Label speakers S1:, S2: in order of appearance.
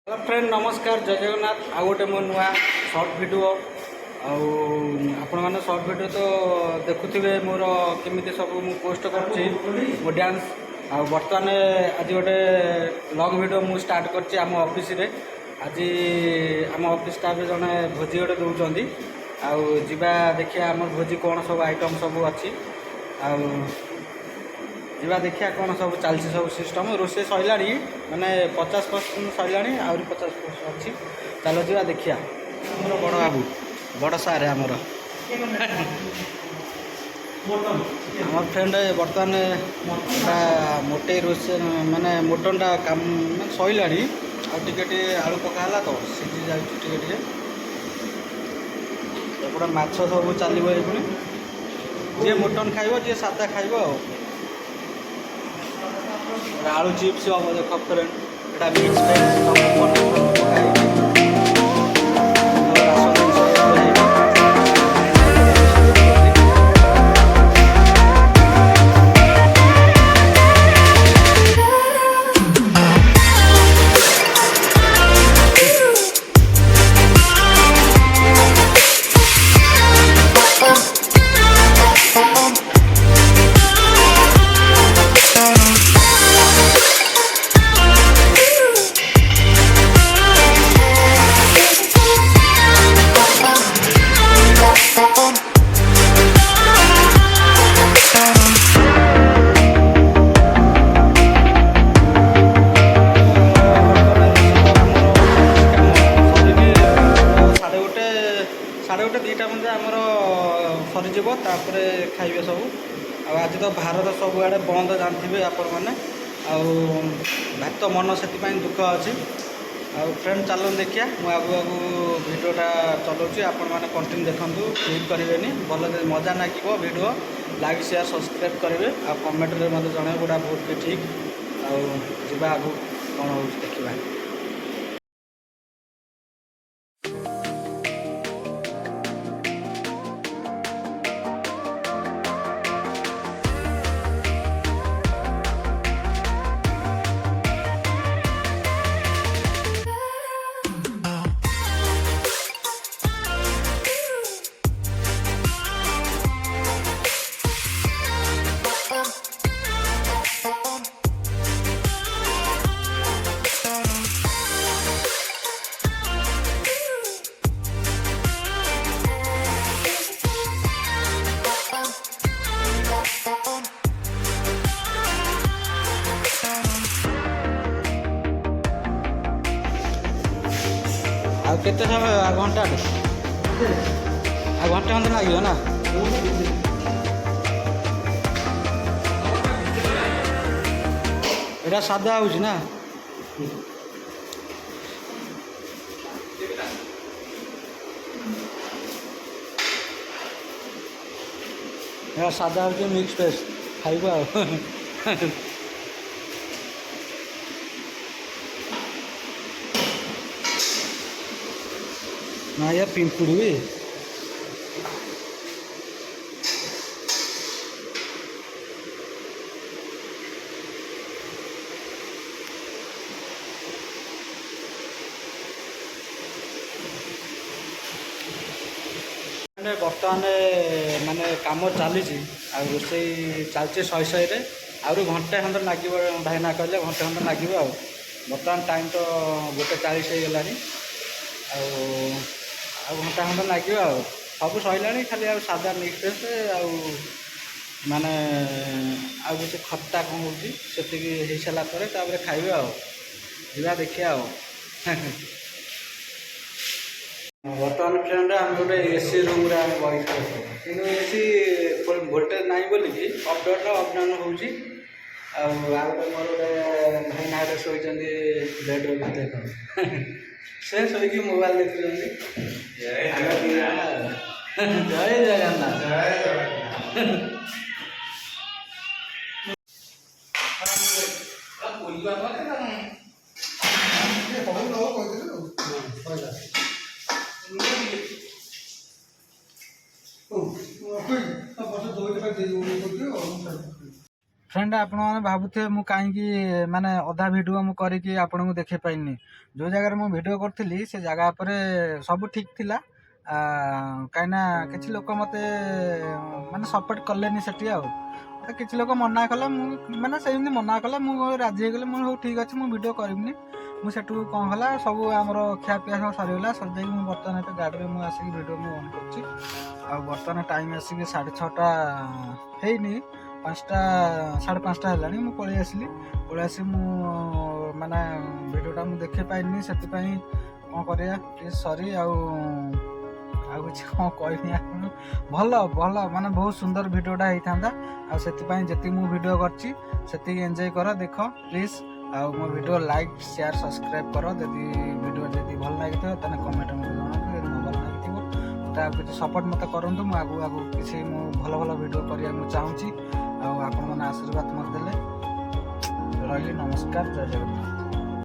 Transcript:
S1: Hello friend नमस्कार जय जगन्नाथ आ गोटे मो नुआ सर्ट वीडियो आपण मैंने सर्ट वीडियो तो देखुवे मोर केमी सब मु पोस्ट कर मो डांस आ बर्तमान आज गोटे लंग वीडियो मु स्टार्ट कर आम ऑफिस रे आज आम ऑफिस स्टाफ जड़े भोजी गोटे दौरान आवा देखिए आम भोजी कौन सब आइटम सब अच्छी जीवा देखिया कौन सब चलती सब सिस्टम रोसे सैला माने 50% सैला आहरी 50% अच्छी चलो जीवा देखिया आमर बड़ बाबू बड़ सार आमर आम फ्रेंड बर्तमान मोटे रोसे माने मटनटा काम सैला आटे आलू पकाला तो सीझी जाए एपटे माछ सब चलो ये जी मटन खाइब जी सादा खाइब आलू चिप्स हम देख फ्रेंड এটা মিক্স साढ़े गोटे दुईटा मध्य आमर सरीज तापर खाइबे सब आज तो भारत सब आड़े बंद जानते आपण मैंने भात मन से दुख अच्छी फ्रेंड चलो देखिया मुझे आगु आगु भिडटा चलाऊँगी आपण मैंने कंटिन्यू देखूँ क्लिक करेंगे भल मजा लगे भिडियो लाइक शेयर सब्सक्राइब करेंगे आ कमेंट में मतलब जन गुड़ा बहुत भी ठीक आवा आगु कौन हो देखा केते समय घंटा घंटे खंडे लगे ना यहाँ सादा हो ना यहाँ सादा हो मिक्स भेज खाइबा ना या पिंपुड़ी भी बर्तमान माने कम चली रोसे चलचे शहे आउ घंटे खंडे लगे भाईना कहले घंटे खंडे लगे बर्तमान टाइम तो 1:40 हो गलानी घंटा खंडे लगे सब सैला खाली सादा मिक्स भेज माने किसी खट्टा कौन हो सारापर खाइबे जा देखिया बर्तमान फ्रेंड आम गोटे एसी रूम बस एसी भोल्टेज ना बोलिकी अपडाउन होगी गोटे मोर गोटे भाईना शोचती बेड्रूम देख से शोक मोबाइल देखुं जय जगन्नाथ
S2: फ्रेंड आपण मैंने भावुथे मु कहीं माने अधा वीडियो मु करिकी आपन को देखे पाइनी जो जगह मु वीडियो करथिली से जगह पर सब ठीक थिला कहीं किसी लोक मते माने सपोर्ट कलेनी सेठी आ किसी लोक मना कले माने से मना कले मुझे राजी हो गले मुझे ठीक अच्छे मुझे वीडियो करनी मुझे कौन है सब आम खियापिया सब सरीगला सर जा बर्तमान ये गाड़ी में मुझे आसिक वीडियो मुझे ऑन कर बर्तमान टाइम आसिक 6:30 हैनी 5टा 5:30 है मुझे पलि आसी माने वीडियोटा मुझे देखे पाइनी से कौन कर सरी किसी कौन कहनी भल भल माने बहुत सुंदर वीडियोटा होता आती मुझे वीडियो करती एंजॉय कर देख प्लीज आ मो वीडियो लाइक शेयर सब्सक्राइब कर जदि वीडियो जदि भल लगी तेज कमेंट में जनातु भल लगी मत सपोर्ट मत करूँ मुझे आगू आगू किसी भल भल वीडियो करने चाहूँगी आपण मैंने आशीर्वाद मत देले रही नमस्कार जय जगन्नाथ।